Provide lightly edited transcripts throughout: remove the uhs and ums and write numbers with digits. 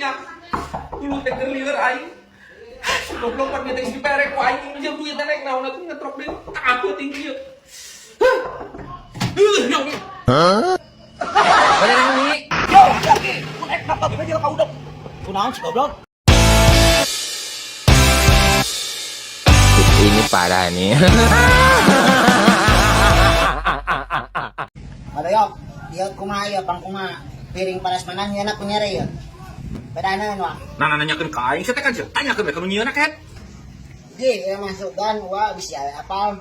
nya. Dulu teh keur lieur aing. Goblok pan teh di perek ku aing minjem duit teh naon atuh ngetrok deui. Tak aku tinggi ieu. Hah? Bener ini. Yo, lagi. Mun ek napa aja ka udang. Kunaon si goblok? Ini parah nih. Ada yok. Dia kumaha ya pang kumaha. Piring panas manang nya nak punyere ya. Bedana wa. Nah nanyakeun ka aing teh kan tanyakeun ka nu nyieuna ket. Ji, ya masuk dan wa bisa apal.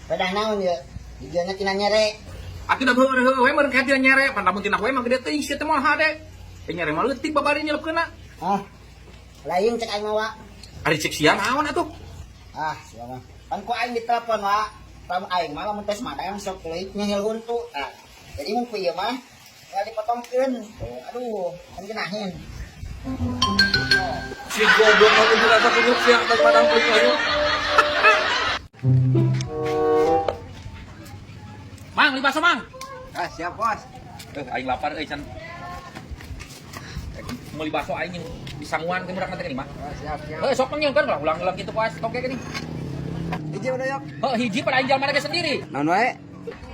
Bedana ya. Dia nya tina nyere. Atuh da heueuh we meureun ka dia nyere, pan lamun tina we mah gede teuing sieu teh mah hade. Teh nyere mah leutik babari nyelepkeunna. Ah. Lain cek aing mah wa. Ari cek sia naon atuh? Ah, siapa? Pan ku aing ditelepon wa. Tam aing mah lamun tes madang sok teuing nyehel huntu. Ah. Jadi mun ku ieu mah ya dipotongkeun. Aduh, kan genahin. Si goblok atuh dirasa kunyuk sia atas padang pelik ayo. Mang, li baso mang. Ah, siap, Bos. Aing lapar euy can. Mau li baso aing disanguan ke murah nanti mah. Siap. Sok mangyeun kan ulang-ulang kitu pas toke gini. Hiji udah yok. Hiji pada aing jalma ge sendiri. Naon wae?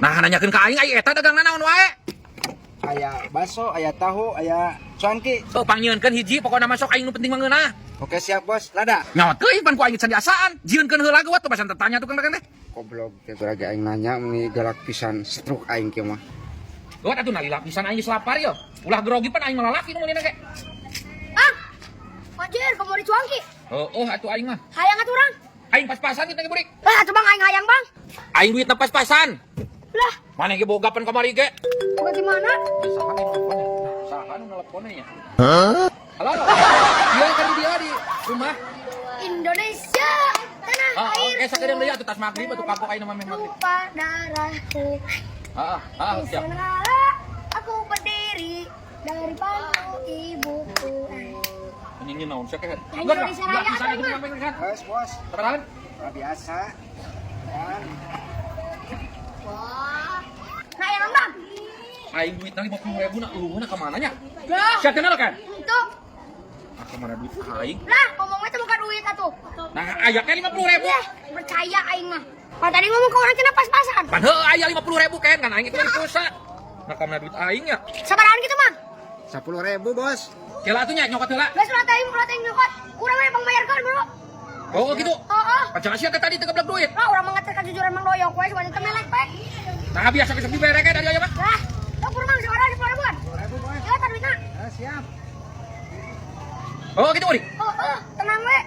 Nah nanyakeun ka aing eta dagangna naon wae? Aya baso, aya tahu, aya cuanki. Pangnyeunkeun hiji pokona masuk aing nu penting mah ngeunah. Oke siap bos, lada. Nyawa teuing pan ku aing can diasaan. Jieunkeun heula geuat tuh basan tanya tukang dagang teh. Goblok teh berage aing nanya meni galak pisan stroke aing kieu mah. Geuat atuh nalila pisan aing geus lapar yo. Ulah grogi pan aing malalaki nu meunina ge. Ah, anjir, kamu di cuangki. Atuh aing mah. Hayang atuh urang. Aing pas-pasan kita ge burik. Lah, atuh bang aing hayang bang. Aing duitna pas-pasan. Lah, Mana ge bogapan kamari ge? bagaimana? Saha nu nelponnya? Saha nu nelponnya ya? Hah? Halo. Dia kan dia di rumah. Indonesia, tanah air. Sakedeung deui atuh tas magrib atuh kapok aing mah magrib. Tumpah darahku. Siap. Di sana aku berdiri dari pangku ibuku. Nyanyi naon sia ke? Indonesia Raya Bisa ada, itu Bang. sampai kan? Bos, Terang. biasa. Dan Wah. Nah, yang bang. Aing duitna 50.000 na ulungna ka mananya? Lah, Sia kenal kan? itu. Ka mana duit aing? Lah, ngomongnya itu bukan duit atuh. Nah, aya kan 50.000. Ya, percaya aing mah. Pak tadi ngomong ke orang kena pas-pasan. Pan heuh aya 50.000 kan aing itu pulsa. Nah, ka mana duit aing ya? Sabaran gitu mah. 10.000 bos. Kela atuh nya nyokot heula. Geus ulah teuing nyokot. Urang mah bang bayarkeun bro. Oh gitu. Heeh. Pacar sia teh tadi teu geblek duit. Lah urang mah ngater kajujuran mang doyok we sebanyak teu melek pek. Nah, biasa geus dibere ke dari aya mah. Lah, teu kurang mang seorang 10.000-an. 10.000 bos. Ya tadi duitna. Siap. Oh gitu Uri. Tenang we.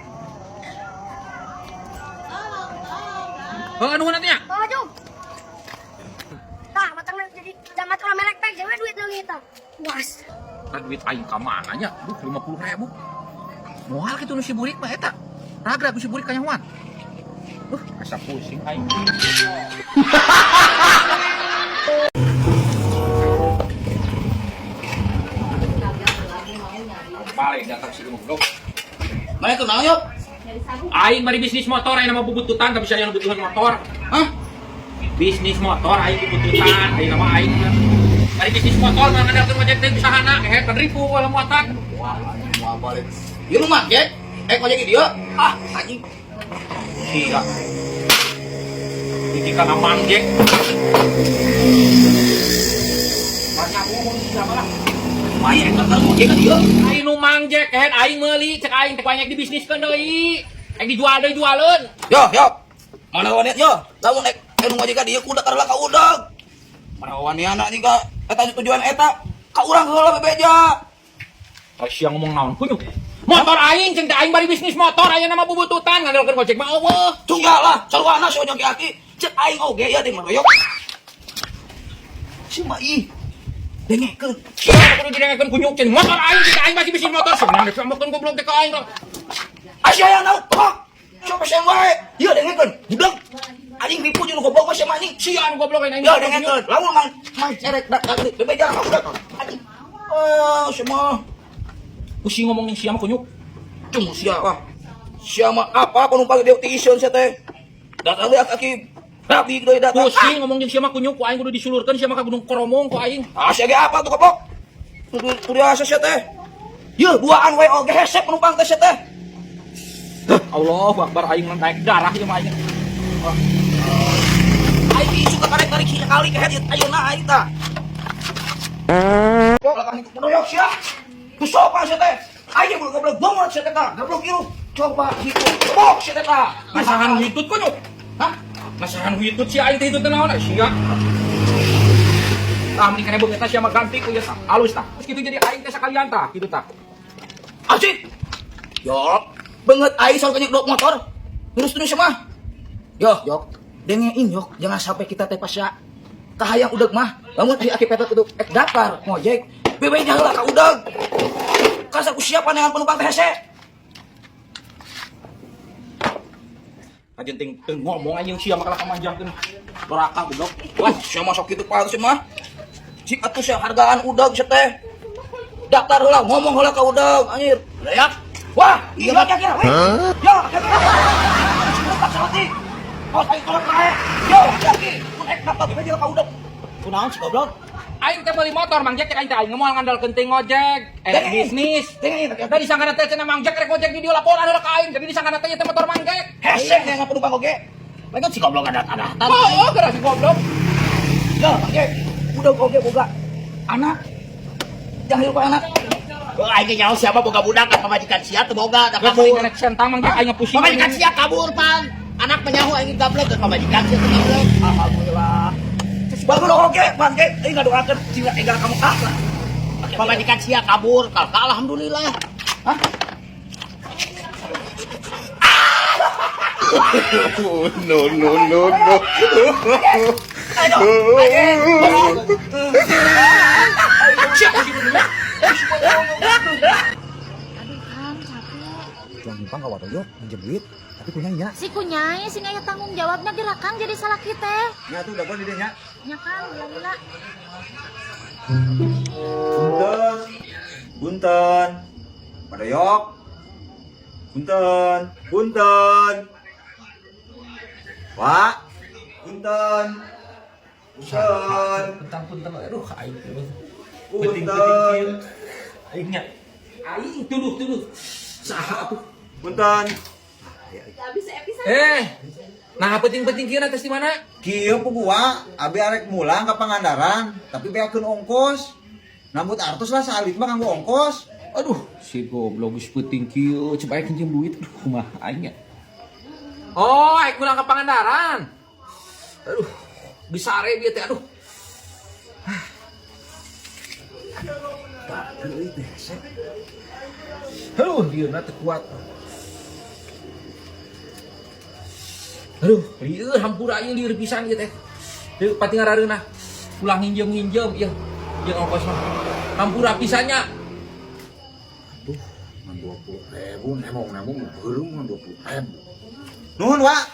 Nuhun atuh nya. Jom. Tah, matangna jadi jamat urang melek pek jeung duit leungit tah. Puas. Nah, duit aing ka mana nya? 50.000. Moal kitu nu si burik mah eta. Ragrag si burik kanyawan. Asa pusing aing. Balik datang si goblok. Mana tuh naon yok? Aing bari bisnis motor aing nama bubututan tapi saya yang butuhan motor. Hah? Bisnis motor aing bubututan, aing nama aing. Bari bisnis motor mah ngandalkeun ojek teh usahana kehe kan ribu wala muatan. Wah, balik. Ieu mah Jack. Ojek di dieu. Ah, anjing. Sia. Iki kana mangjek. Banyak ngomong siapa lah. Main ka ojek di dieu. Aing nu mangjek kehe aing meuli cek aing teh banyak dibisniskeun deui. Aing dijual deui jualeun. Yo. Mana wanit yo? Lamun ek nu ojek di dieu kuda karela ka udag. Mana waniana juga eta tujuan eta ka urang heula bebeja. Sia ngomong naon kunyuk. Motor aing ceng teh aing bari bisnis motor aya nama bubututan ngandalkeun ojek mah eueuh. Tunggal lah, sarwana si ojek aki. Cek aing oge ya teh maroyok. Si Mai. Dengekeun. Sia kudu didengekeun kunyuk ceng motor aing ceng aing bari bisnis motor senang deh samokeun goblok teh ka aing. Asya yang naon? Coba saya wae. Ieu dengekeun. Budak. Anjing ripu jeung goblok mah anjing. Sia anu goblok aing. Ya dengekeun. Lamun mang cerek dak bebeja ka udag. Anjing. Semua Pusing ngomongin sia mah kunyuk. Cung siapa? Siapa apa penumpang dia tiison sia teh? Datang lihat aki rapi deui datang. Pusing ngomongin sia mah kunyuk ku aing kudu disulurkeun sia mah ka Gunung Koromong ku aing. Ah sia ge apa tuh goblok? Kudu asa sia teh. Yeuh, duaan we oge hesep penumpang teh teh. Allahu Akbar aing naik darah ieu mah aing. Aing isu ka tarik kali ke head ayeuna aing tah. Kok lakang itu pedoyok sia. Kusok ka sia teh. Aing mah goblok banget sia teh tah. Goblok ieu. Coba hitu. Bok sia teh tah. Nasahan hitut ku nyuk. Hah? Nasahan hitut si aing teh hitut teh naon sia. Tah mending kana beung eta sia mah ganti ku ieu tah. Alus tah. Terus kitu jadi aing teh sakalian tah, kitu tah. Asik. Yo, banget aing soal kenyek motor. Terus mah. Yo, yok. Dengein yok, jangan sampai kita teh pasya kahayang udeg mah. Lamun aya akibat kudu daftar ngojek. Bebe heula ka udeg. Kasar ku siapa dengan penumpang teh hese. Ajen ting ngomong anjing sia mah kalah kamanjangkeun. Doraka goblok. Wah, sia masuk kitu palsu mah. Cik atuh sia hargaan udeg sia teh. Daftar heula, ngomong heula ka udeg anjir. Lihat. Wah, iya mah kira we. Yo, kira. Oh, aing kolot kae. Yo, hati. Mun ek daftar bebe ka udeg. Kunaon si goblok? Aing teh beli motor Mang Jack cek aing teh aing moal ngandalkeun teh ngojek, bisnis. Dengerin. Tadi disangkana teh cenah Mang Jack rek ngojek di dieu laporan heula ka aing, tapi disangkana teh teh motor Mang Jack. Hese yang penumpang oge. Lain si goblok ada. Oh, gara si goblok. Ya, oke. Udah oke boga. Anak. Jangan lupa anak. Aing nyaho siapa boga budak ka pamajikan sia teu boga da Lah kabur. kena sentang Mang Jack aing pusing. Pamajikan sia kabur, Pan. Anak menyaho aing gablek ke pamajikan sia teu gablek. Alhamdulillah. Bagus oke, Pan ge. Aing ngadoakeun cina enggal kamu lah. Pamajikan sia kabur, kalka alhamdulillah. Hah? No. Ayo. Siapa sih ini? Tuang Impang kawa toyok minjem duit, tapi punya nya. Si kunyai sing aya tanggung jawabna gerakan jadi salah kita. Nya tuh udah boleh dia nya. Nya kan gila. Punten. Padayok. Punten. Pak. Punten. Punten aduh aing teh. Punten. Aingnya. Aing tuduh. Saha atuh? Punten. Nah penting-penting kieu teh di mana? Kieu gua abi arek mulang ka Pangandaran, tapi beakeun ongkos. Nambut artos lah salit mah kanggo ongkos. Aduh, si goblok geus peuting kieu, coba aing pinjem duit. Aduh, kumaha aing nya. Oh, aing pulang ke Pangandaran. Aduh, bisare dia teh aduh. Aduh, dia teh kuat. Aduh, lieur hampura ieu lieur pisan ieu teh. Teu pati ngarareunah. Pulang nginjem ieu. Jeung ongkos mah. Hampura pisannya. Aduh, 20.000 nemong beureum 20.000. Nuhun, Wak.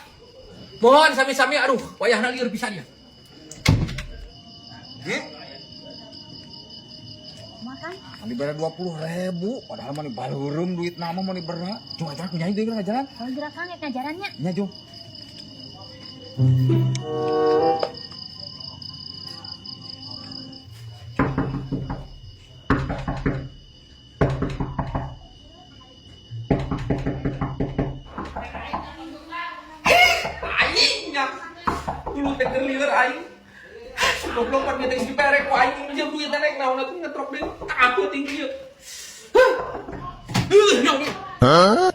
Mohon sami-sami aduh, wayahna lieur pisan ya. Ge. Makan. Mani bere 20.000, padahal mani baleureum duit nama mani berna. Cuma aja punya itu ngajaran. Kalau gerakan ya ngajarannya. Nya jong. Aingnya. Dulu teh keur lieur aing. Goblok pan teh si perek ku aing minjem duit teh nek naon atuh ngetrok deui. Aku tinggi ieu. Hah?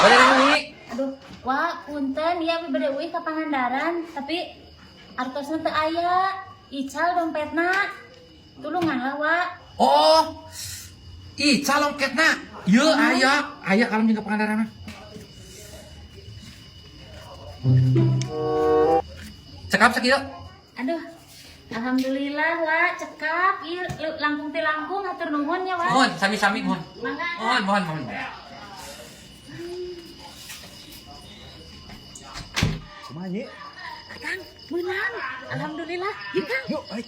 Bener ini. Aduh, wah punten ya bere euy ka Pangandaran, tapi artosna teu aya. Ical dompetna. Tulungan lah, Wak. Oh. Ih, calon ketna. Ieu aya kalau jeung ka Pangandaran. Cekap sakieu. Aduh. Alhamdulillah, Wak, cekap. Ieu langkung teh langkung hatur nuhun ya, Wak. Mohon sami-sami mohon. Mangga. Mohon. Kumaha nya? Kang, menang. Alhamdulillah. Yuk, Kang. Yuk, ayo.